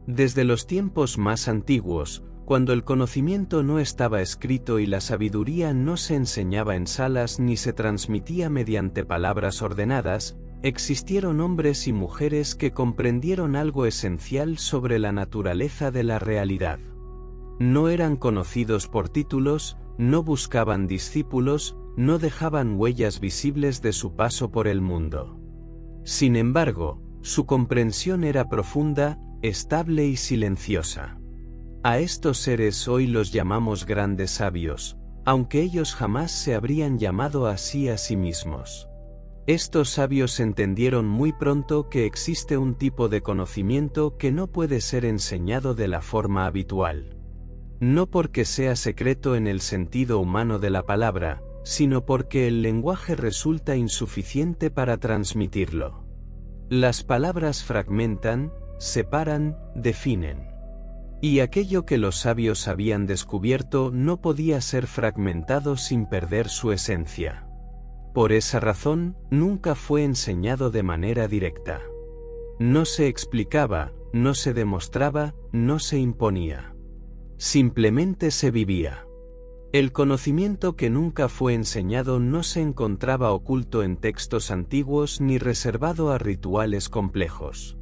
Desde los tiempos más antiguos, cuando el conocimiento no estaba escrito y la sabiduría no se enseñaba en salas ni se transmitía mediante palabras ordenadas, existieron hombres y mujeres que comprendieron algo esencial sobre la naturaleza de la realidad. No eran conocidos por títulos, no buscaban discípulos, no dejaban huellas visibles de su paso por el mundo. Sin embargo, su comprensión era profunda, estable y silenciosa. A estos seres hoy los llamamos grandes sabios, aunque ellos jamás se habrían llamado así a sí mismos. Estos sabios entendieron muy pronto que existe un tipo de conocimiento que no puede ser enseñado de la forma habitual. No porque sea secreto en el sentido humano de la palabra, sino porque el lenguaje resulta insuficiente para transmitirlo. Las palabras fragmentan, separan, definen. Y aquello que los sabios habían descubierto no podía ser fragmentado sin perder su esencia. Por esa razón, nunca fue enseñado de manera directa. No se explicaba, no se demostraba, no se imponía. Simplemente se vivía. El conocimiento que nunca fue enseñado no se encontraba oculto en textos antiguos ni reservado a rituales complejos.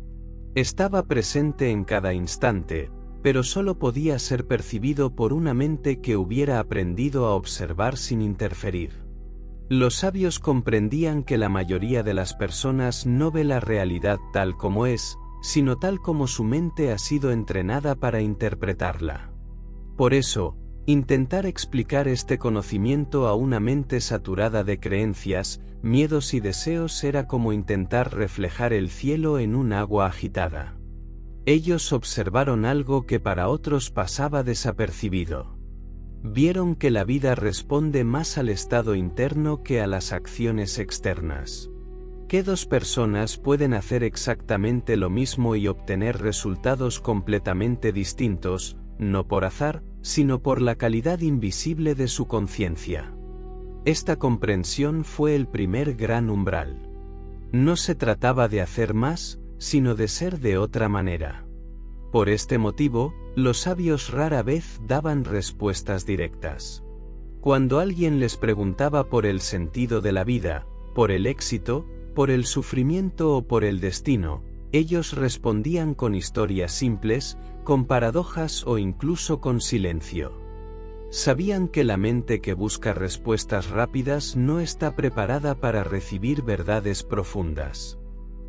Estaba presente en cada instante, pero solo podía ser percibido por una mente que hubiera aprendido a observar sin interferir. Los sabios comprendían que la mayoría de las personas no ve la realidad tal como es, sino tal como su mente ha sido entrenada para interpretarla. Por eso, intentar explicar este conocimiento a una mente saturada de creencias, miedos y deseos era como intentar reflejar el cielo en un agua agitada. Ellos observaron algo que para otros pasaba desapercibido. Vieron que la vida responde más al estado interno que a las acciones externas. Que dos personas pueden hacer exactamente lo mismo y obtener resultados completamente distintos, no por azar, sino por la calidad invisible de su conciencia. Esta comprensión fue el primer gran umbral. No se trataba de hacer más, sino de ser de otra manera. Por este motivo, los sabios rara vez daban respuestas directas. Cuando alguien les preguntaba por el sentido de la vida, por el éxito, por el sufrimiento o por el destino, ellos respondían con historias simples, con paradojas o incluso con silencio. Sabían que la mente que busca respuestas rápidas no está preparada para recibir verdades profundas.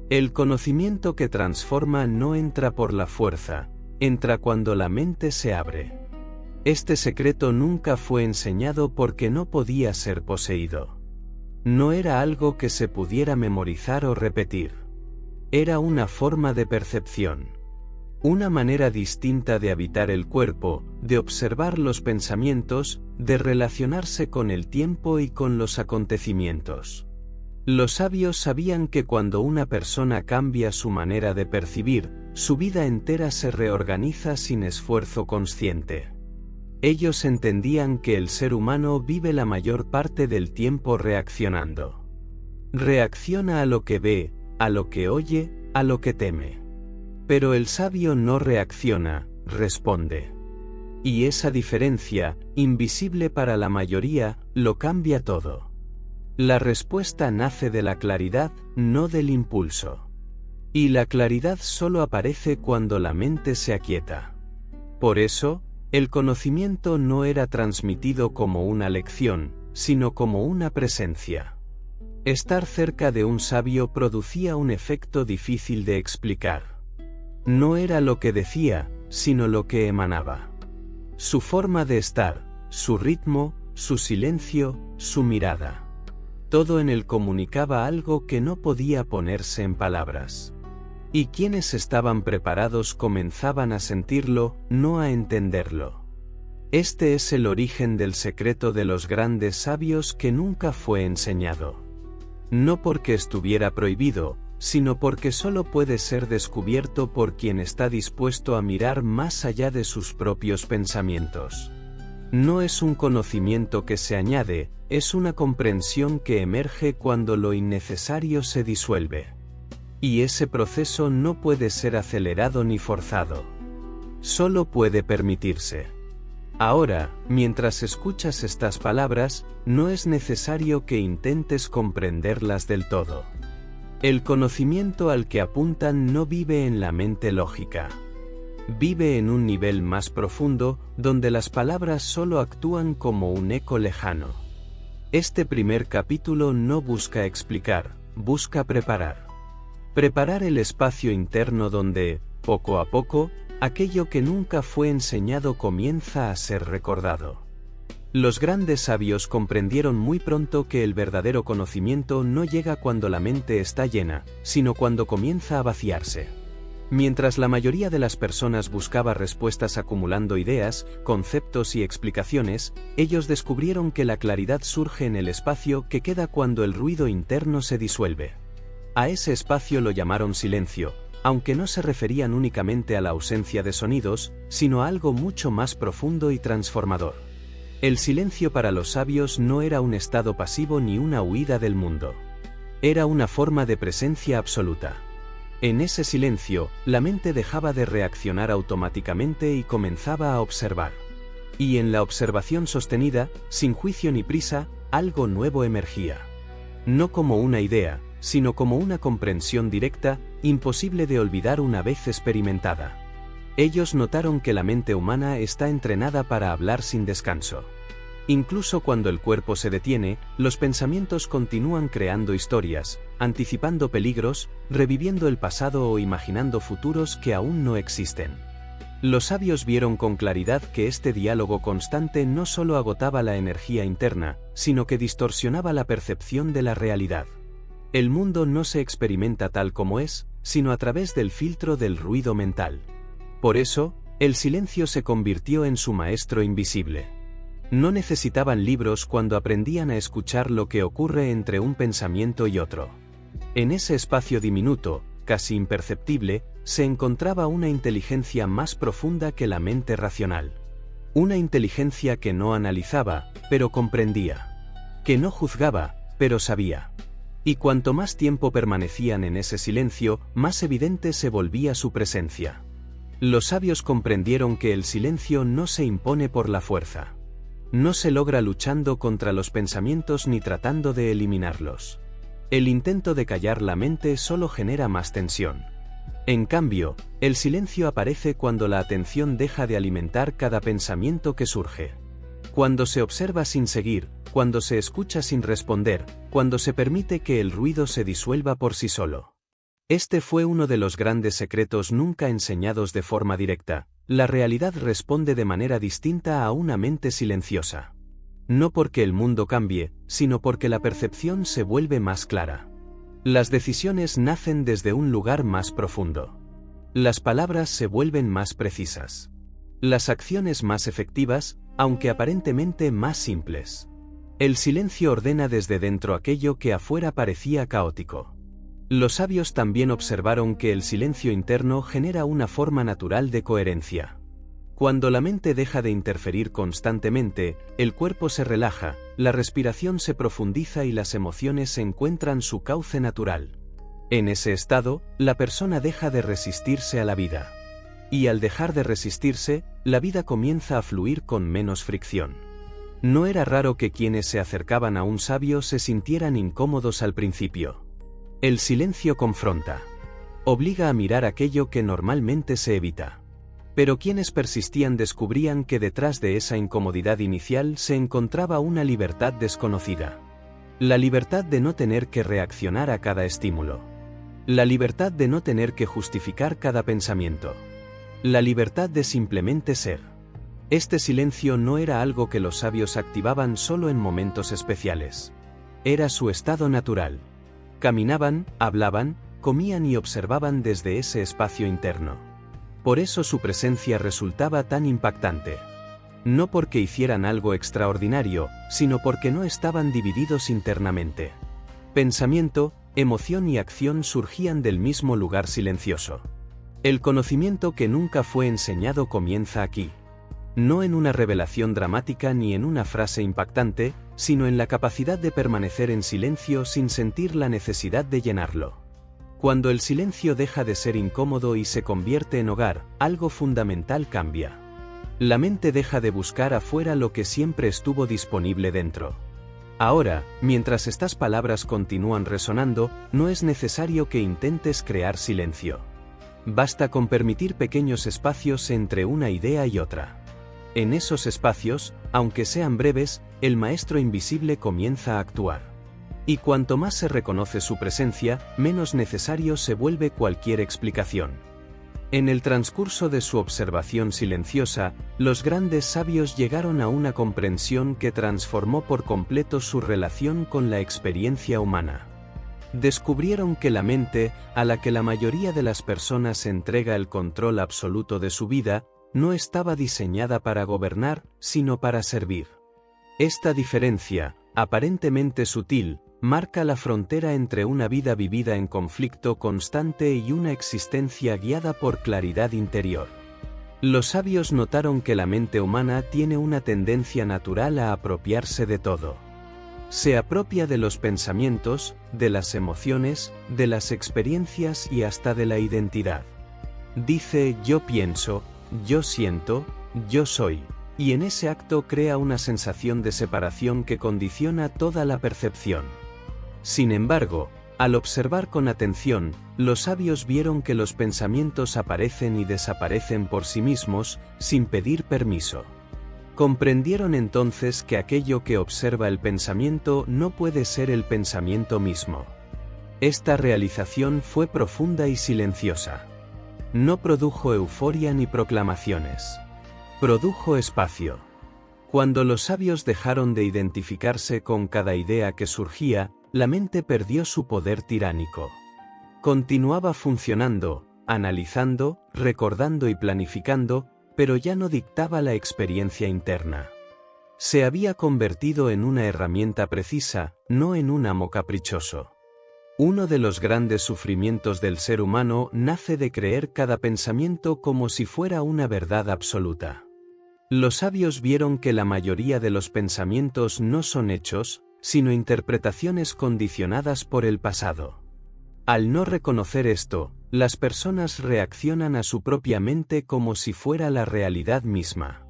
El conocimiento que transforma no entra por la fuerza, entra cuando la mente se abre. Este secreto nunca fue enseñado porque no podía ser poseído. No era algo que se pudiera memorizar o repetir. Era una forma de percepción. Una manera distinta de habitar el cuerpo, de observar los pensamientos, de relacionarse con el tiempo y con los acontecimientos. Los sabios sabían que cuando una persona cambia su manera de percibir, su vida entera se reorganiza sin esfuerzo consciente. Ellos entendían que el ser humano vive la mayor parte del tiempo reaccionando. Reacciona a lo que ve, a lo que oye, a lo que teme. Pero el sabio no reacciona, responde. Y esa diferencia, invisible para la mayoría, lo cambia todo. La respuesta nace de la claridad, no del impulso. Y la claridad solo aparece cuando la mente se aquieta. Por eso, el conocimiento no era transmitido como una lección, sino como una presencia. Estar cerca de un sabio producía un efecto difícil de explicar. No era lo que decía, sino lo que emanaba. Su forma de estar, su ritmo, su silencio, su mirada. Todo en él comunicaba algo que no podía ponerse en palabras. Y quienes estaban preparados comenzaban a sentirlo, no a entenderlo. Este es el origen del secreto de los grandes sabios que nunca fue enseñado. No porque estuviera prohibido, sino porque solo puede ser descubierto por quien está dispuesto a mirar más allá de sus propios pensamientos. No es un conocimiento que se añade, es una comprensión que emerge cuando lo innecesario se disuelve. Y ese proceso no puede ser acelerado ni forzado. Solo puede permitirse. Ahora, mientras escuchas estas palabras, no es necesario que intentes comprenderlas del todo. El conocimiento al que apuntan no vive en la mente lógica. Vive en un nivel más profundo, donde las palabras solo actúan como un eco lejano. Este primer capítulo no busca explicar, busca preparar. Preparar el espacio interno donde, poco a poco, aquello que nunca fue enseñado comienza a ser recordado. Los grandes sabios comprendieron muy pronto que el verdadero conocimiento no llega cuando la mente está llena, sino cuando comienza a vaciarse. Mientras la mayoría de las personas buscaba respuestas acumulando ideas, conceptos y explicaciones, ellos descubrieron que la claridad surge en el espacio que queda cuando el ruido interno se disuelve. A ese espacio lo llamaron silencio, aunque no se referían únicamente a la ausencia de sonidos, sino a algo mucho más profundo y transformador. El silencio para los sabios no era un estado pasivo ni una huida del mundo. Era una forma de presencia absoluta. En ese silencio, la mente dejaba de reaccionar automáticamente y comenzaba a observar. Y en la observación sostenida, sin juicio ni prisa, algo nuevo emergía. No como una idea, sino como una comprensión directa, imposible de olvidar una vez experimentada. Ellos notaron que la mente humana está entrenada para hablar sin descanso. Incluso cuando el cuerpo se detiene, los pensamientos continúan creando historias, anticipando peligros, reviviendo el pasado o imaginando futuros que aún no existen. Los sabios vieron con claridad que este diálogo constante no solo agotaba la energía interna, sino que distorsionaba la percepción de la realidad. El mundo no se experimenta tal como es, sino a través del filtro del ruido mental. Por eso, el silencio se convirtió en su maestro invisible. No necesitaban libros cuando aprendían a escuchar lo que ocurre entre un pensamiento y otro. En ese espacio diminuto, casi imperceptible, se encontraba una inteligencia más profunda que la mente racional. Una inteligencia que no analizaba, pero comprendía. Que no juzgaba, pero sabía. Y cuanto más tiempo permanecían en ese silencio, más evidente se volvía su presencia. Los sabios comprendieron que el silencio no se impone por la fuerza. No se logra luchando contra los pensamientos ni tratando de eliminarlos. El intento de callar la mente solo genera más tensión. En cambio, el silencio aparece cuando la atención deja de alimentar cada pensamiento que surge. Cuando se observa sin seguir, cuando se escucha sin responder, cuando se permite que el ruido se disuelva por sí solo. Este fue uno de los grandes secretos nunca enseñados de forma directa. La realidad responde de manera distinta a una mente silenciosa. No porque el mundo cambie, sino porque la percepción se vuelve más clara. Las decisiones nacen desde un lugar más profundo. Las palabras se vuelven más precisas. Las acciones más efectivas, aunque aparentemente más simples. El silencio ordena desde dentro aquello que afuera parecía caótico. Los sabios también observaron que el silencio interno genera una forma natural de coherencia. Cuando la mente deja de interferir constantemente, el cuerpo se relaja, la respiración se profundiza y las emociones encuentran su cauce natural. En ese estado, la persona deja de resistirse a la vida. Y al dejar de resistirse, la vida comienza a fluir con menos fricción. No era raro que quienes se acercaban a un sabio se sintieran incómodos al principio. El silencio confronta. Obliga a mirar aquello que normalmente se evita. Pero quienes persistían descubrían que detrás de esa incomodidad inicial se encontraba una libertad desconocida. La libertad de no tener que reaccionar a cada estímulo. La libertad de no tener que justificar cada pensamiento. La libertad de simplemente ser. Este silencio no era algo que los sabios activaban solo en momentos especiales. Era su estado natural. Caminaban, hablaban, comían y observaban desde ese espacio interno. Por eso su presencia resultaba tan impactante. No porque hicieran algo extraordinario, sino porque no estaban divididos internamente. Pensamiento, emoción y acción surgían del mismo lugar silencioso. El conocimiento que nunca fue enseñado comienza aquí. No en una revelación dramática ni en una frase impactante, sino en la capacidad de permanecer en silencio sin sentir la necesidad de llenarlo. Cuando el silencio deja de ser incómodo y se convierte en hogar, algo fundamental cambia. La mente deja de buscar afuera lo que siempre estuvo disponible dentro. Ahora, mientras estas palabras continúan resonando, no es necesario que intentes crear silencio. Basta con permitir pequeños espacios entre una idea y otra. En esos espacios, aunque sean breves, el maestro invisible comienza a actuar. Y cuanto más se reconoce su presencia, menos necesario se vuelve cualquier explicación. En el transcurso de su observación silenciosa, los grandes sabios llegaron a una comprensión que transformó por completo su relación con la experiencia humana. Descubrieron que la mente, a la que la mayoría de las personas entrega el control absoluto de su vida, no estaba diseñada para gobernar, sino para servir. Esta diferencia, aparentemente sutil, marca la frontera entre una vida vivida en conflicto constante y una existencia guiada por claridad interior. Los sabios notaron que la mente humana tiene una tendencia natural a apropiarse de todo. Se apropia de los pensamientos, de las emociones, de las experiencias y hasta de la identidad. Dice yo pienso, yo siento, yo soy, y en ese acto crea una sensación de separación que condiciona toda la percepción. Sin embargo, al observar con atención, los sabios vieron que los pensamientos aparecen y desaparecen por sí mismos, sin pedir permiso. Comprendieron entonces que aquello que observa el pensamiento no puede ser el pensamiento mismo. Esta realización fue profunda y silenciosa. No produjo euforia ni proclamaciones. Produjo espacio. Cuando los sabios dejaron de identificarse con cada idea que surgía, la mente perdió su poder tiránico. Continuaba funcionando, analizando, recordando y planificando, pero ya no dictaba la experiencia interna. Se había convertido en una herramienta precisa, no en un amo caprichoso. Uno de los grandes sufrimientos del ser humano nace de creer cada pensamiento como si fuera una verdad absoluta. Los sabios vieron que la mayoría de los pensamientos no son hechos, sino interpretaciones condicionadas por el pasado. Al no reconocer esto, las personas reaccionan a su propia mente como si fuera la realidad misma.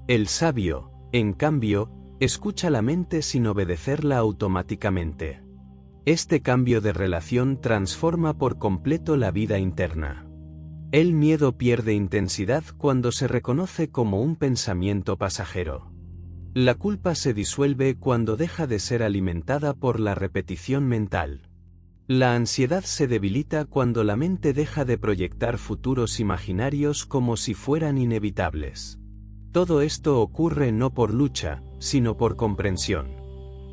El sabio, en cambio, escucha la mente sin obedecerla automáticamente. Este cambio de relación transforma por completo la vida interna. El miedo pierde intensidad cuando se reconoce como un pensamiento pasajero. La culpa se disuelve cuando deja de ser alimentada por la repetición mental. La ansiedad se debilita cuando la mente deja de proyectar futuros imaginarios como si fueran inevitables. Todo esto ocurre no por lucha, sino por comprensión.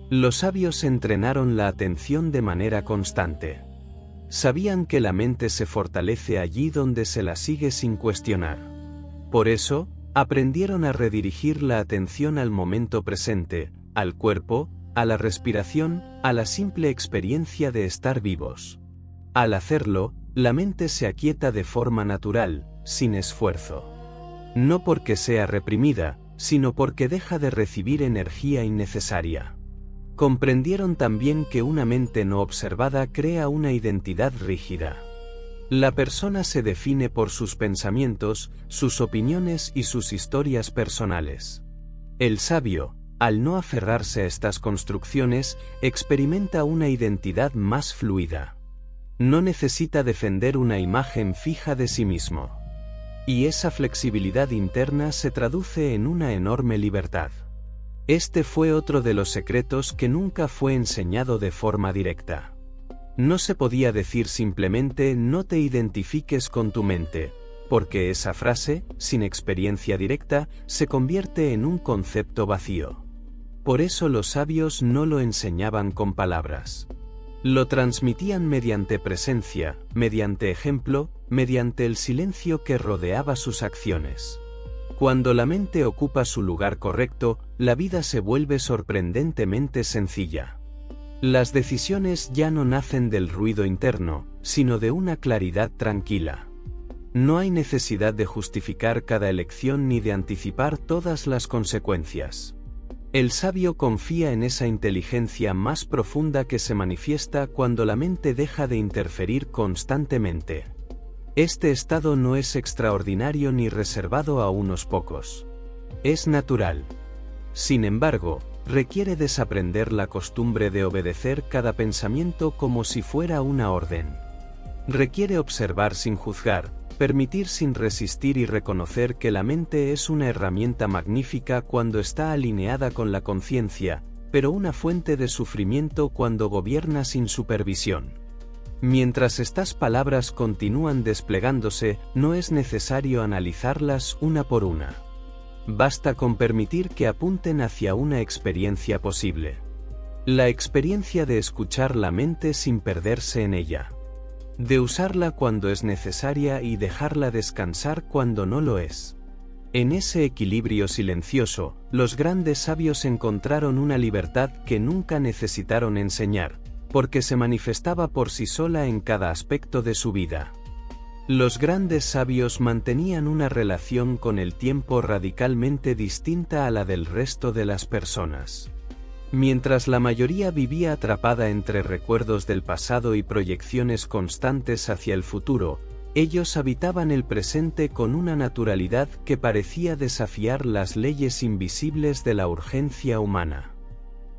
Los sabios entrenaron la atención de manera constante. Sabían que la mente se fortalece allí donde se la sigue sin cuestionar. Por eso, aprendieron a redirigir la atención al momento presente, al cuerpo, a la respiración, a la simple experiencia de estar vivos. Al hacerlo, la mente se aquieta de forma natural, sin esfuerzo. No porque sea reprimida, sino porque deja de recibir energía innecesaria. Comprendieron también que una mente no observada crea una identidad rígida. La persona se define por sus pensamientos, sus opiniones y sus historias personales. El sabio, al no aferrarse a estas construcciones, experimenta una identidad más fluida. No necesita defender una imagen fija de sí mismo. Y esa flexibilidad interna se traduce en una enorme libertad. Este fue otro de los secretos que nunca fue enseñado de forma directa. No se podía decir simplemente no te identifiques con tu mente, porque esa frase, sin experiencia directa, se convierte en un concepto vacío. Por eso los sabios no lo enseñaban con palabras. Lo transmitían mediante presencia, mediante ejemplo, mediante el silencio que rodeaba sus acciones. Cuando la mente ocupa su lugar correcto, la vida se vuelve sorprendentemente sencilla. Las decisiones ya no nacen del ruido interno, sino de una claridad tranquila. No hay necesidad de justificar cada elección ni de anticipar todas las consecuencias. El sabio confía en esa inteligencia más profunda que se manifiesta cuando la mente deja de interferir constantemente. Este estado no es extraordinario ni reservado a unos pocos. Es natural. Sin embargo, requiere desaprender la costumbre de obedecer cada pensamiento como si fuera una orden. Requiere observar sin juzgar, permitir sin resistir y reconocer que la mente es una herramienta magnífica cuando está alineada con la conciencia, pero una fuente de sufrimiento cuando gobierna sin supervisión. Mientras estas palabras continúan desplegándose, no es necesario analizarlas una por una. Basta con permitir que apunten hacia una experiencia posible. La experiencia de escuchar la mente sin perderse en ella. De usarla cuando es necesaria y dejarla descansar cuando no lo es. En ese equilibrio silencioso, los grandes sabios encontraron una libertad que nunca necesitaron enseñar, porque se manifestaba por sí sola en cada aspecto de su vida. Los grandes sabios mantenían una relación con el tiempo radicalmente distinta a la del resto de las personas. Mientras la mayoría vivía atrapada entre recuerdos del pasado y proyecciones constantes hacia el futuro, ellos habitaban el presente con una naturalidad que parecía desafiar las leyes invisibles de la urgencia humana.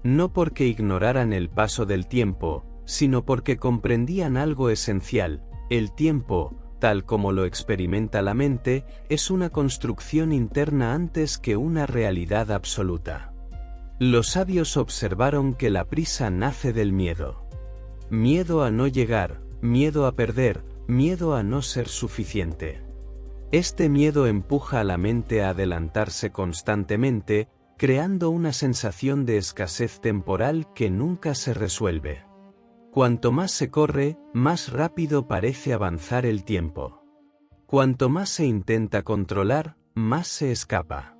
No porque ignoraran el paso del tiempo, sino porque comprendían algo esencial: el tiempo, tal como lo experimenta la mente, es una construcción interna antes que una realidad absoluta. Los sabios observaron que la prisa nace del miedo. Miedo a no llegar, miedo a perder, miedo a no ser suficiente. Este miedo empuja a la mente a adelantarse constantemente, creando una sensación de escasez temporal que nunca se resuelve. Cuanto más se corre, más rápido parece avanzar el tiempo. Cuanto más se intenta controlar, más se escapa.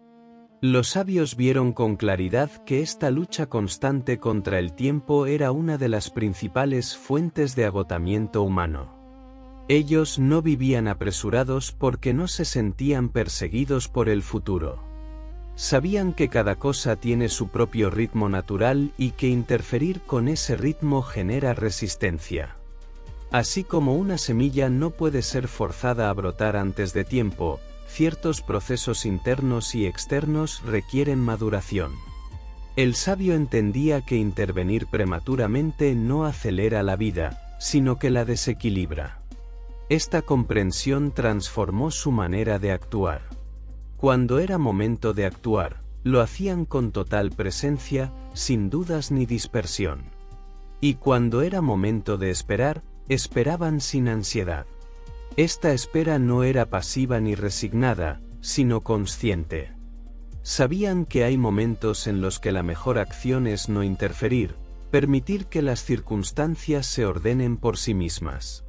Los sabios vieron con claridad que esta lucha constante contra el tiempo era una de las principales fuentes de agotamiento humano. Ellos no vivían apresurados porque no se sentían perseguidos por el futuro. Sabían que cada cosa tiene su propio ritmo natural y que interferir con ese ritmo genera resistencia. Así como una semilla no puede ser forzada a brotar antes de tiempo, ciertos procesos internos y externos requieren maduración. El sabio entendía que intervenir prematuramente no acelera la vida, sino que la desequilibra. Esta comprensión transformó su manera de actuar. Cuando era momento de actuar, lo hacían con total presencia, sin dudas ni dispersión. Y cuando era momento de esperar, esperaban sin ansiedad. Esta espera no era pasiva ni resignada, sino consciente. Sabían que hay momentos en los que la mejor acción es no interferir, permitir que las circunstancias se ordenen por sí mismas.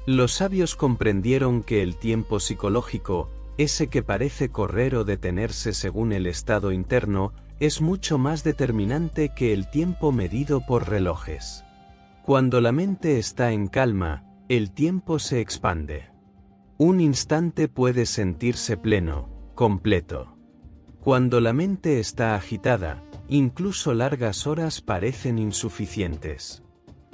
Los sabios comprendieron que el tiempo psicológico, ese que parece correr o detenerse según el estado interno, es mucho más determinante que el tiempo medido por relojes. Cuando la mente está en calma, el tiempo se expande. Un instante puede sentirse pleno, completo. Cuando la mente está agitada, incluso largas horas parecen insuficientes.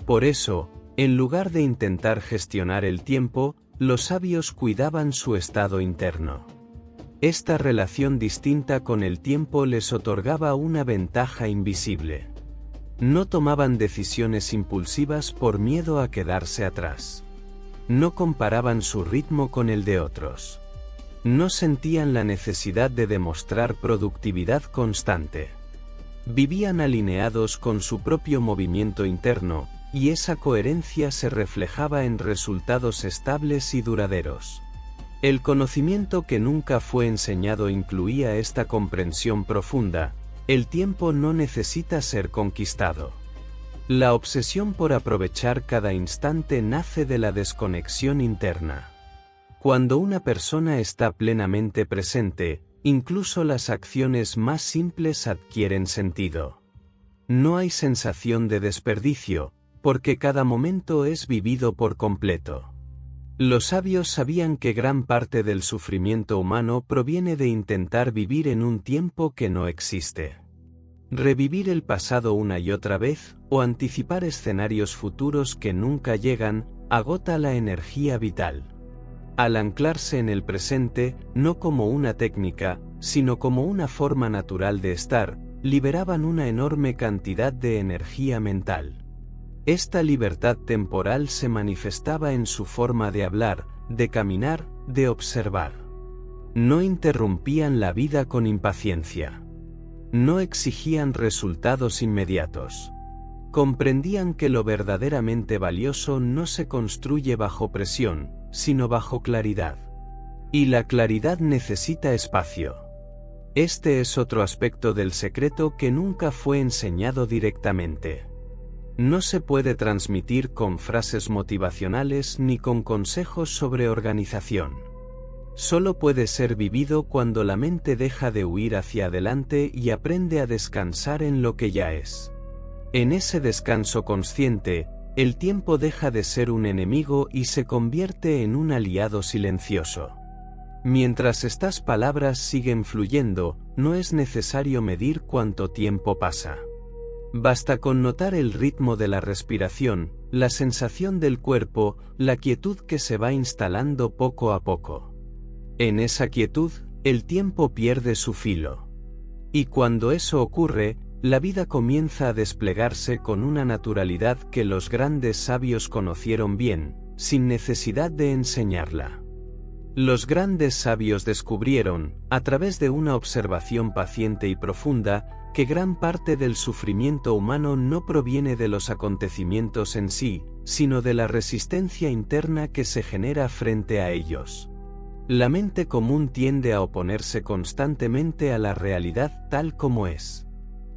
Por eso, en lugar de intentar gestionar el tiempo, los sabios cuidaban su estado interno. Esta relación distinta con el tiempo les otorgaba una ventaja invisible. No tomaban decisiones impulsivas por miedo a quedarse atrás. No comparaban su ritmo con el de otros. No sentían la necesidad de demostrar productividad constante. Vivían alineados con su propio movimiento interno, y esa coherencia se reflejaba en resultados estables y duraderos. El conocimiento que nunca fue enseñado incluía esta comprensión profunda: el tiempo no necesita ser conquistado. La obsesión por aprovechar cada instante nace de la desconexión interna. Cuando una persona está plenamente presente, incluso las acciones más simples adquieren sentido. No hay sensación de desperdicio, porque cada momento es vivido por completo. Los sabios sabían que gran parte del sufrimiento humano proviene de intentar vivir en un tiempo que no existe. Revivir el pasado una y otra vez, o anticipar escenarios futuros que nunca llegan, agota la energía vital. Al anclarse en el presente, no como una técnica, sino como una forma natural de estar, liberaban una enorme cantidad de energía mental. Esta libertad temporal se manifestaba en su forma de hablar, de caminar, de observar. No interrumpían la vida con impaciencia. No exigían resultados inmediatos. Comprendían que lo verdaderamente valioso no se construye bajo presión, sino bajo claridad. Y la claridad necesita espacio. Este es otro aspecto del secreto que nunca fue enseñado directamente. No se puede transmitir con frases motivacionales ni con consejos sobre organización. Solo puede ser vivido cuando la mente deja de huir hacia adelante y aprende a descansar en lo que ya es. En ese descanso consciente, el tiempo deja de ser un enemigo y se convierte en un aliado silencioso. Mientras estas palabras siguen fluyendo, no es necesario medir cuánto tiempo pasa. Basta con notar el ritmo de la respiración, la sensación del cuerpo, la quietud que se va instalando poco a poco. En esa quietud, el tiempo pierde su filo. Y cuando eso ocurre, la vida comienza a desplegarse con una naturalidad que los grandes sabios conocieron bien, sin necesidad de enseñarla. Los grandes sabios descubrieron, a través de una observación paciente y profunda, que gran parte del sufrimiento humano no proviene de los acontecimientos en sí, sino de la resistencia interna que se genera frente a ellos. La mente común tiende a oponerse constantemente a la realidad tal como es.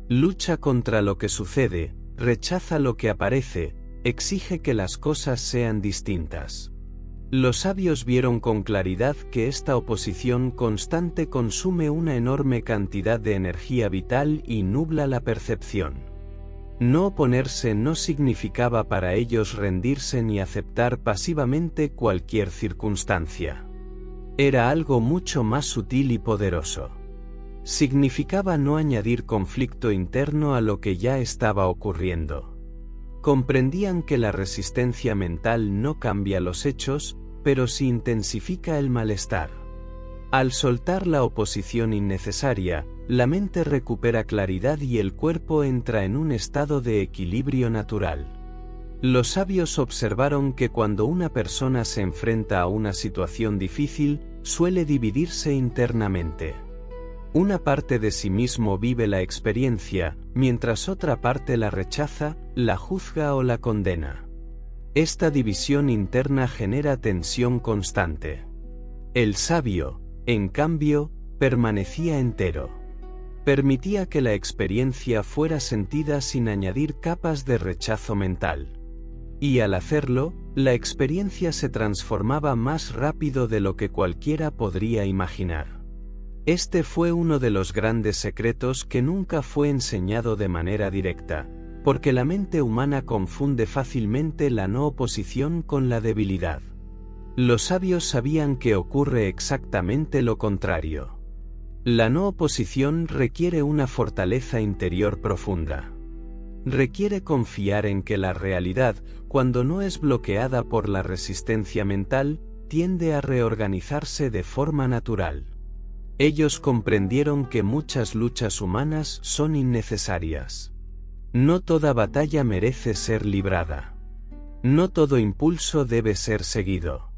Lucha contra lo que sucede, rechaza lo que aparece, exige que las cosas sean distintas. Los sabios vieron con claridad que esta oposición constante consume una enorme cantidad de energía vital y nubla la percepción. No oponerse no significaba para ellos rendirse ni aceptar pasivamente cualquier circunstancia. Era algo mucho más sutil y poderoso. Significaba no añadir conflicto interno a lo que ya estaba ocurriendo. Comprendían que la resistencia mental no cambia los hechos, pero sí intensifica el malestar. Al soltar la oposición innecesaria, la mente recupera claridad y el cuerpo entra en un estado de equilibrio natural. Los sabios observaron que cuando una persona se enfrenta a una situación difícil, suele dividirse internamente. Una parte de sí mismo vive la experiencia, mientras otra parte la rechaza, la juzga o la condena. Esta división interna genera tensión constante. El sabio, en cambio, permanecía entero. Permitía que la experiencia fuera sentida sin añadir capas de rechazo mental. Y al hacerlo, la experiencia se transformaba más rápido de lo que cualquiera podría imaginar. Este fue uno de los grandes secretos que nunca fue enseñado de manera directa, porque la mente humana confunde fácilmente la no oposición con la debilidad. Los sabios sabían que ocurre exactamente lo contrario. La no oposición requiere una fortaleza interior profunda. Requiere confiar en que la realidad, cuando no es bloqueada por la resistencia mental, tiende a reorganizarse de forma natural. Ellos comprendieron que muchas luchas humanas son innecesarias. No toda batalla merece ser librada. No todo impulso debe ser seguido.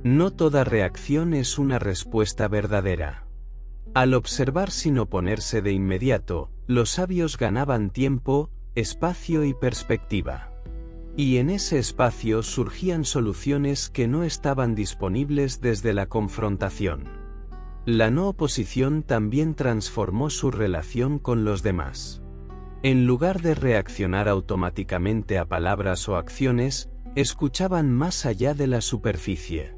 No toda reacción es una respuesta verdadera. Al observar sin oponerse de inmediato, los sabios ganaban tiempo, espacio y perspectiva. Y en ese espacio surgían soluciones que no estaban disponibles desde la confrontación. La no oposición también transformó su relación con los demás. En lugar de reaccionar automáticamente a palabras o acciones, escuchaban más allá de la superficie.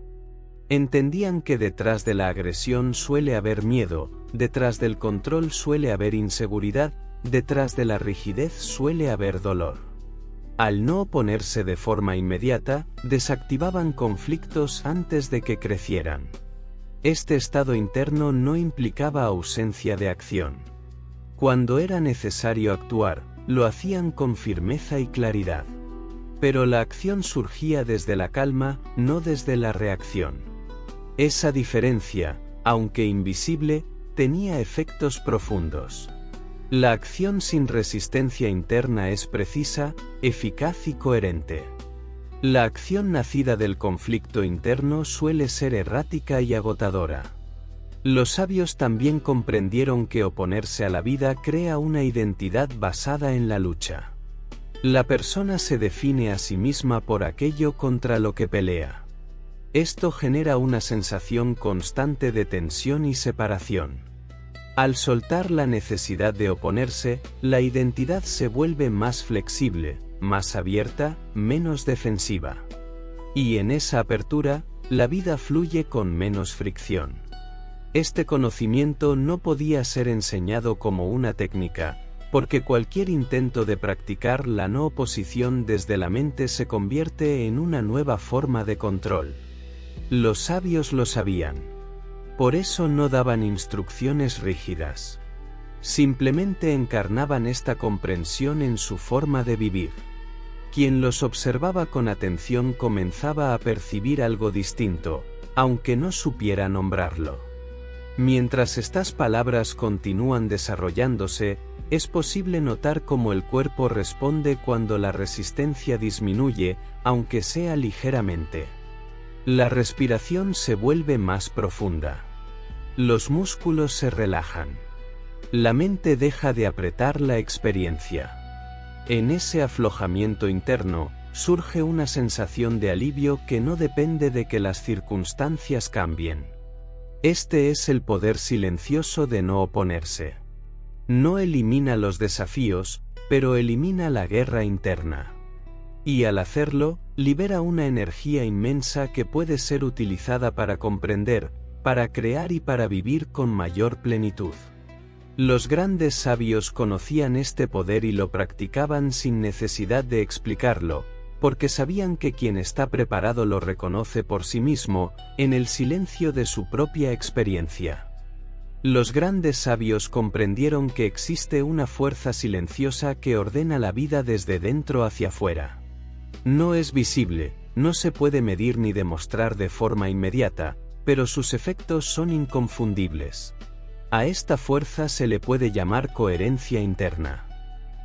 Entendían que detrás de la agresión suele haber miedo, detrás del control suele haber inseguridad, detrás de la rigidez suele haber dolor. Al no oponerse de forma inmediata, desactivaban conflictos antes de que crecieran. Este estado interno no implicaba ausencia de acción. Cuando era necesario actuar, lo hacían con firmeza y claridad. Pero la acción surgía desde la calma, no desde la reacción. Esa diferencia, aunque invisible, tenía efectos profundos. La acción sin resistencia interna es precisa, eficaz y coherente. La acción nacida del conflicto interno suele ser errática y agotadora. Los sabios también comprendieron que oponerse a la vida crea una identidad basada en la lucha. La persona se define a sí misma por aquello contra lo que pelea. Esto genera una sensación constante de tensión y separación. Al soltar la necesidad de oponerse, la identidad se vuelve más flexible, más abierta, menos defensiva. Y en esa apertura, la vida fluye con menos fricción. Este conocimiento no podía ser enseñado como una técnica, porque cualquier intento de practicar la no oposición desde la mente se convierte en una nueva forma de control. Los sabios lo sabían. Por eso no daban instrucciones rígidas. Simplemente encarnaban esta comprensión en su forma de vivir. Quien los observaba con atención comenzaba a percibir algo distinto, aunque no supiera nombrarlo. Mientras estas palabras continúan desarrollándose, es posible notar cómo el cuerpo responde cuando la resistencia disminuye, aunque sea ligeramente. La respiración se vuelve más profunda. Los músculos se relajan. La mente deja de apretar la experiencia. En ese aflojamiento interno, surge una sensación de alivio que no depende de que las circunstancias cambien. Este es el poder silencioso de no oponerse. No elimina los desafíos, pero elimina la guerra interna. Y al hacerlo, libera una energía inmensa que puede ser utilizada para comprender, para crear y para vivir con mayor plenitud. Los grandes sabios conocían este poder y lo practicaban sin necesidad de explicarlo, porque sabían que quien está preparado lo reconoce por sí mismo, en el silencio de su propia experiencia. Los grandes sabios comprendieron que existe una fuerza silenciosa que ordena la vida desde dentro hacia afuera. No es visible, no se puede medir ni demostrar de forma inmediata, pero sus efectos son inconfundibles. A esta fuerza se le puede llamar coherencia interna.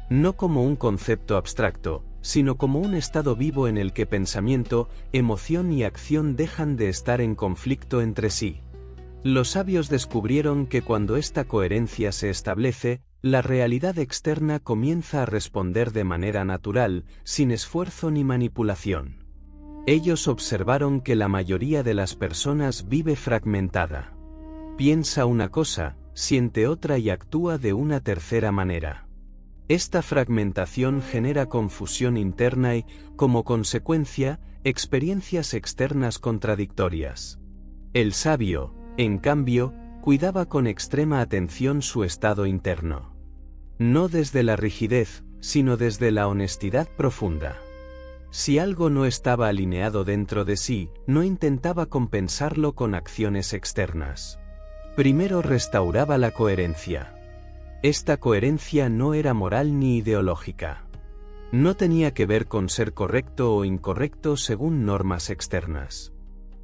No como un concepto abstracto, sino como un estado vivo en el que pensamiento, emoción y acción dejan de estar en conflicto entre sí. Los sabios descubrieron que cuando esta coherencia se establece, la realidad externa comienza a responder de manera natural, sin esfuerzo ni manipulación. Ellos observaron que la mayoría de las personas vive fragmentada. Piensa una cosa, siente otra y actúa de una tercera manera. Esta fragmentación genera confusión interna y, como consecuencia, experiencias externas contradictorias. El sabio, en cambio, cuidaba con extrema atención su estado interno. No desde la rigidez, sino desde la honestidad profunda. Si algo no estaba alineado dentro de sí, no intentaba compensarlo con acciones externas. Primero restauraba la coherencia. Esta coherencia no era moral ni ideológica. No tenía que ver con ser correcto o incorrecto según normas externas.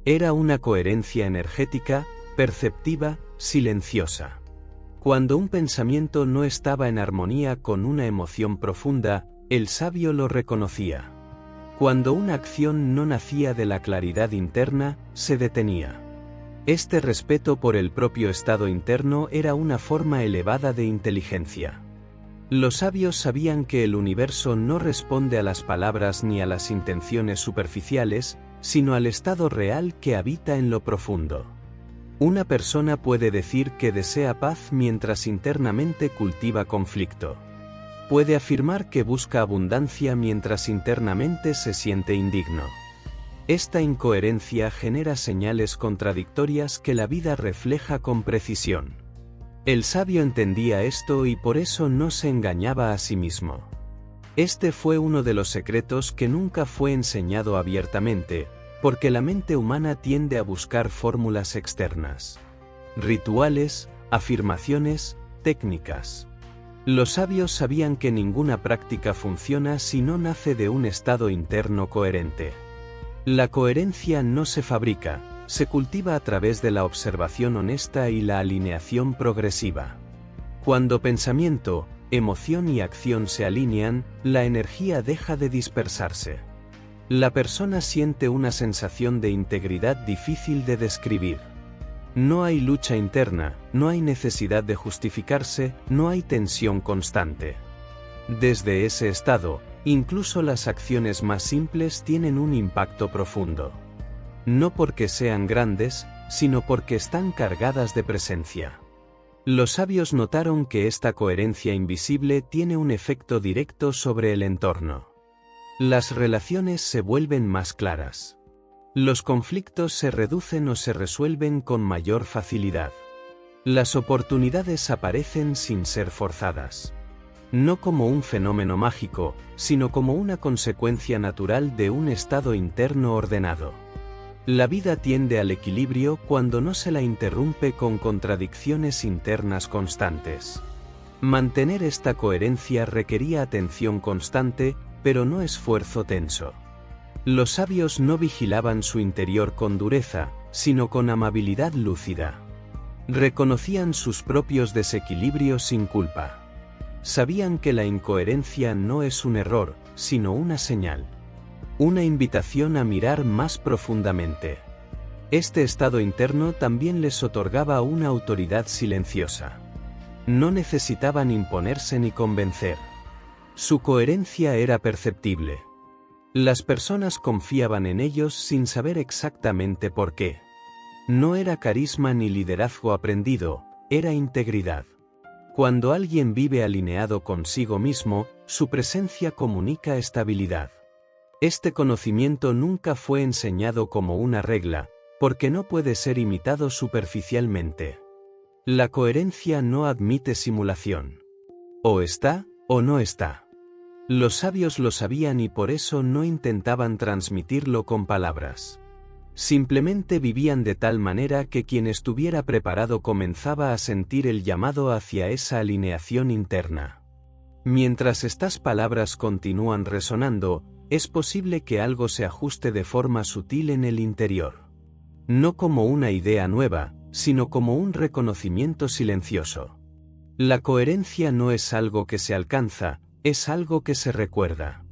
Era una coherencia energética, perceptiva, silenciosa. Cuando un pensamiento no estaba en armonía con una emoción profunda, el sabio lo reconocía. Cuando una acción no nacía de la claridad interna, se detenía. Este respeto por el propio estado interno era una forma elevada de inteligencia. Los sabios sabían que el universo no responde a las palabras ni a las intenciones superficiales, sino al estado real que habita en lo profundo. Una persona puede decir que desea paz mientras internamente cultiva conflicto. Puede afirmar que busca abundancia mientras internamente se siente indigno. Esta incoherencia genera señales contradictorias que la vida refleja con precisión. El sabio entendía esto y por eso no se engañaba a sí mismo. Este fue uno de los secretos que nunca fue enseñado abiertamente, porque la mente humana tiende a buscar fórmulas externas. Rituales, afirmaciones, técnicas. Los sabios sabían que ninguna práctica funciona si no nace de un estado interno coherente. La coherencia no se fabrica, se cultiva a través de la observación honesta y la alineación progresiva. Cuando pensamiento, emoción y acción se alinean, la energía deja de dispersarse. La persona siente una sensación de integridad difícil de describir. No hay lucha interna, no hay necesidad de justificarse, no hay tensión constante. Desde ese estado, incluso las acciones más simples tienen un impacto profundo. No porque sean grandes, sino porque están cargadas de presencia. Los sabios notaron que esta coherencia invisible tiene un efecto directo sobre el entorno. Las relaciones se vuelven más claras. Los conflictos se reducen o se resuelven con mayor facilidad. Las oportunidades aparecen sin ser forzadas. No como un fenómeno mágico, sino como una consecuencia natural de un estado interno ordenado. La vida tiende al equilibrio cuando no se la interrumpe con contradicciones internas constantes. Mantener esta coherencia requería atención constante, pero no esfuerzo tenso. Los sabios no vigilaban su interior con dureza, sino con amabilidad lúcida. Reconocían sus propios desequilibrios sin culpa. Sabían que la incoherencia no es un error, sino una señal. Una invitación a mirar más profundamente. Este estado interno también les otorgaba una autoridad silenciosa. No necesitaban imponerse ni convencer. Su coherencia era perceptible. Las personas confiaban en ellos sin saber exactamente por qué. No era carisma ni liderazgo aprendido, era integridad. Cuando alguien vive alineado consigo mismo, su presencia comunica estabilidad. Este conocimiento nunca fue enseñado como una regla, porque no puede ser imitado superficialmente. La coherencia no admite simulación. O está, o no está. Los sabios lo sabían y por eso no intentaban transmitirlo con palabras. Simplemente vivían de tal manera que quien estuviera preparado comenzaba a sentir el llamado hacia esa alineación interna. Mientras estas palabras continúan resonando, es posible que algo se ajuste de forma sutil en el interior. No como una idea nueva, sino como un reconocimiento silencioso. La coherencia no es algo que se alcanza, es algo que se recuerda.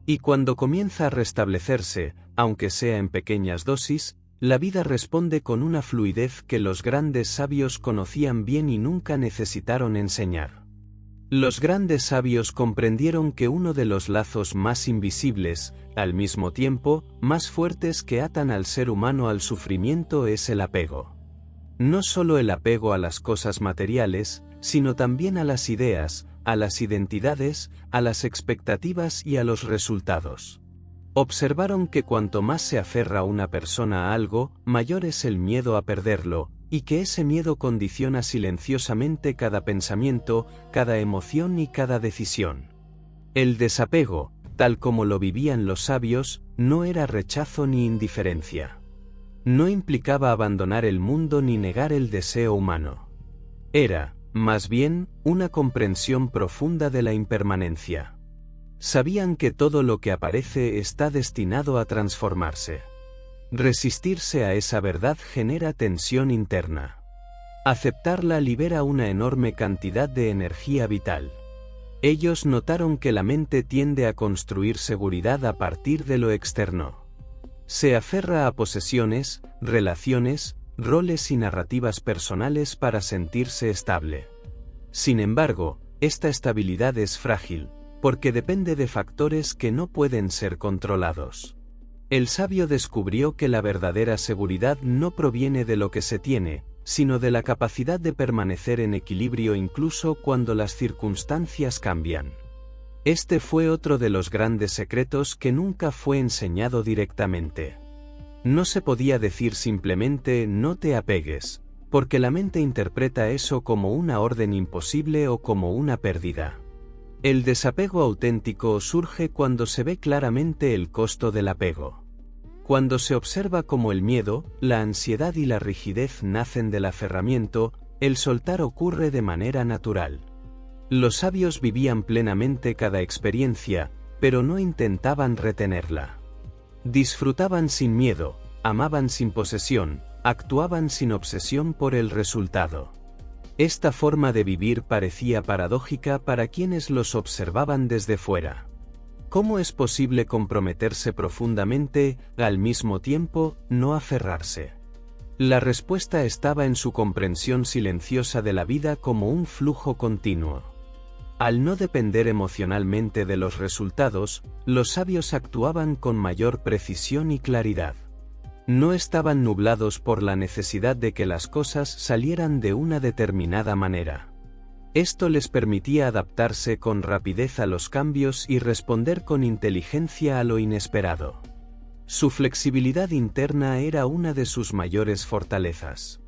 Y cuando comienza a restablecerse, aunque sea en pequeñas dosis, la vida responde con una fluidez que los grandes sabios conocían bien y nunca necesitaron enseñar. Los grandes sabios comprendieron que uno de los lazos más invisibles, al mismo tiempo, más fuertes que atan al ser humano al sufrimiento es el apego. No solo el apego a las cosas materiales, sino también a las ideas, a las identidades, a las expectativas y a los resultados. Observaron que cuanto más se aferra una persona a algo, mayor es el miedo a perderlo, y que ese miedo condiciona silenciosamente cada pensamiento, cada emoción y cada decisión. El desapego, tal como lo vivían los sabios, no era rechazo ni indiferencia. No implicaba abandonar el mundo ni negar el deseo humano. Era, más bien, una comprensión profunda de la impermanencia. Sabían que todo lo que aparece está destinado a transformarse. Resistirse a esa verdad genera tensión interna. Aceptarla libera una enorme cantidad de energía vital. Ellos notaron que la mente tiende a construir seguridad a partir de lo externo. Se aferra a posesiones, relaciones, roles y narrativas personales para sentirse estable. Sin embargo, esta estabilidad es frágil, porque depende de factores que no pueden ser controlados. El sabio descubrió que la verdadera seguridad no proviene de lo que se tiene, sino de la capacidad de permanecer en equilibrio incluso cuando las circunstancias cambian. Este fue otro de los grandes secretos que nunca fue enseñado directamente. No se podía decir simplemente no te apegues, porque la mente interpreta eso como una orden imposible o como una pérdida. El desapego auténtico surge cuando se ve claramente el costo del apego. Cuando se observa cómo el miedo, la ansiedad y la rigidez nacen del aferramiento, el soltar ocurre de manera natural. Los sabios vivían plenamente cada experiencia, pero no intentaban retenerla. Disfrutaban sin miedo, amaban sin posesión, actuaban sin obsesión por el resultado. Esta forma de vivir parecía paradójica para quienes los observaban desde fuera. ¿Cómo es posible comprometerse profundamente, al mismo tiempo, no aferrarse? La respuesta estaba en su comprensión silenciosa de la vida como un flujo continuo. Al no depender emocionalmente de los resultados, los sabios actuaban con mayor precisión y claridad. No estaban nublados por la necesidad de que las cosas salieran de una determinada manera. Esto les permitía adaptarse con rapidez a los cambios y responder con inteligencia a lo inesperado. Su flexibilidad interna era una de sus mayores fortalezas.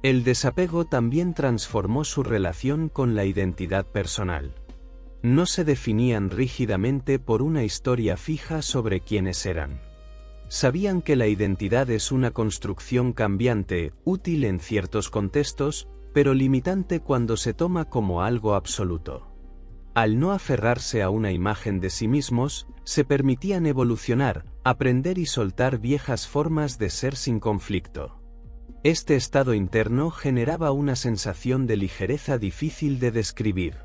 El desapego también transformó su relación con la identidad personal. No se definían rígidamente por una historia fija sobre quiénes eran. Sabían que la identidad es una construcción cambiante, útil en ciertos contextos, pero limitante cuando se toma como algo absoluto. Al no aferrarse a una imagen de sí mismos, se permitían evolucionar, aprender y soltar viejas formas de ser sin conflicto. Este estado interno generaba una sensación de ligereza difícil de describir.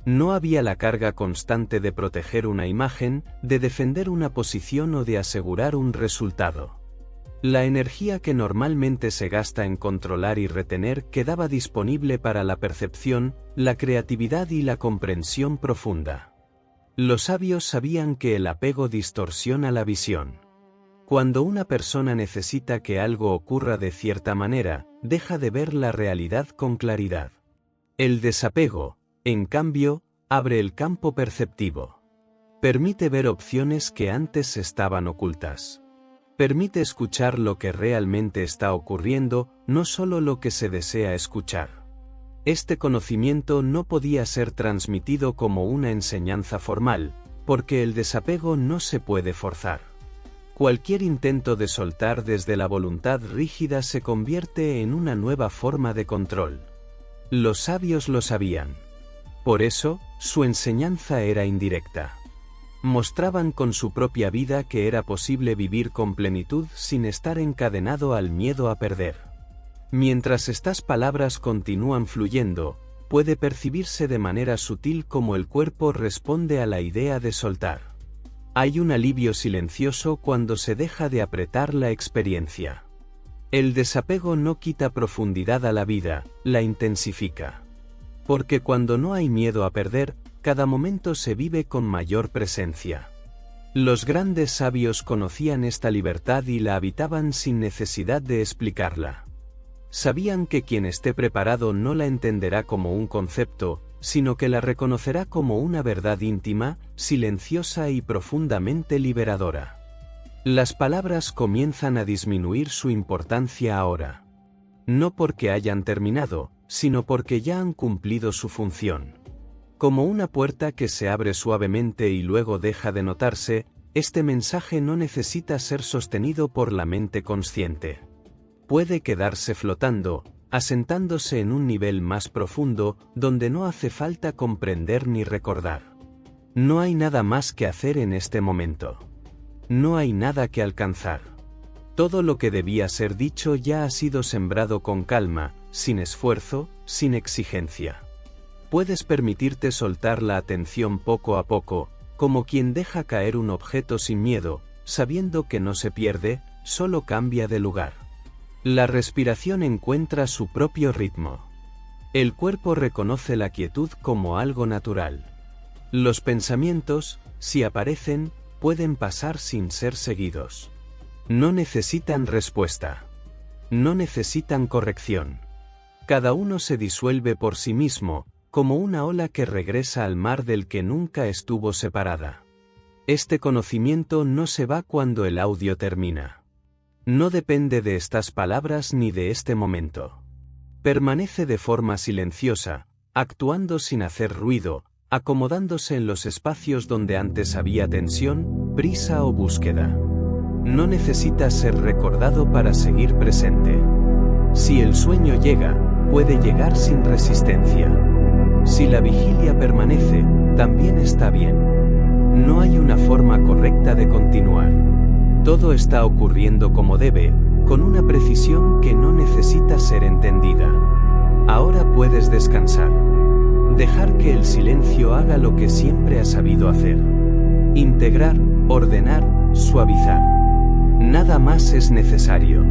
No había la carga constante de proteger una imagen, de defender una posición o de asegurar un resultado. La energía que normalmente se gasta en controlar y retener quedaba disponible para la percepción, la creatividad y la comprensión profunda. Los sabios sabían que el apego distorsiona la visión. Cuando una persona necesita que algo ocurra de cierta manera, deja de ver la realidad con claridad. El desapego, en cambio, abre el campo perceptivo. Permite ver opciones que antes estaban ocultas. Permite escuchar lo que realmente está ocurriendo, no solo lo que se desea escuchar. Este conocimiento no podía ser transmitido como una enseñanza formal, porque el desapego no se puede forzar. Cualquier intento de soltar desde la voluntad rígida se convierte en una nueva forma de control. Los sabios lo sabían. Por eso, su enseñanza era indirecta. Mostraban con su propia vida que era posible vivir con plenitud sin estar encadenado al miedo a perder. Mientras estas palabras continúan fluyendo, puede percibirse de manera sutil cómo el cuerpo responde a la idea de soltar. Hay un alivio silencioso cuando se deja de apretar la experiencia. El desapego no quita profundidad a la vida, la intensifica. Porque cuando no hay miedo a perder, cada momento se vive con mayor presencia. Los grandes sabios conocían esta libertad y la habitaban sin necesidad de explicarla. Sabían que quien esté preparado no la entenderá como un concepto, sino que la reconocerá como una verdad íntima, silenciosa y profundamente liberadora. Las palabras comienzan a disminuir su importancia ahora. No porque hayan terminado, sino porque ya han cumplido su función. Como una puerta que se abre suavemente y luego deja de notarse, este mensaje no necesita ser sostenido por la mente consciente. Puede quedarse flotando, asentándose en un nivel más profundo, donde no hace falta comprender ni recordar. No hay nada más que hacer en este momento. No hay nada que alcanzar. Todo lo que debía ser dicho ya ha sido sembrado con calma, sin esfuerzo, sin exigencia. Puedes permitirte soltar la atención poco a poco, como quien deja caer un objeto sin miedo, sabiendo que no se pierde, solo cambia de lugar. La respiración encuentra su propio ritmo. El cuerpo reconoce la quietud como algo natural. Los pensamientos, si aparecen, pueden pasar sin ser seguidos. No necesitan respuesta. No necesitan corrección. Cada uno se disuelve por sí mismo, como una ola que regresa al mar del que nunca estuvo separada. Este conocimiento no se va cuando el audio termina. No depende de estas palabras ni de este momento. Permanece de forma silenciosa, actuando sin hacer ruido, acomodándose en los espacios donde antes había tensión, prisa o búsqueda. No necesita ser recordado para seguir presente. Si el sueño llega, puede llegar sin resistencia. Si la vigilia permanece, también está bien. No hay una forma correcta de continuar. Todo está ocurriendo como debe, con una precisión que no necesita ser entendida. Ahora puedes descansar. Dejar que el silencio haga lo que siempre ha sabido hacer. Integrar, ordenar, suavizar. Nada más es necesario.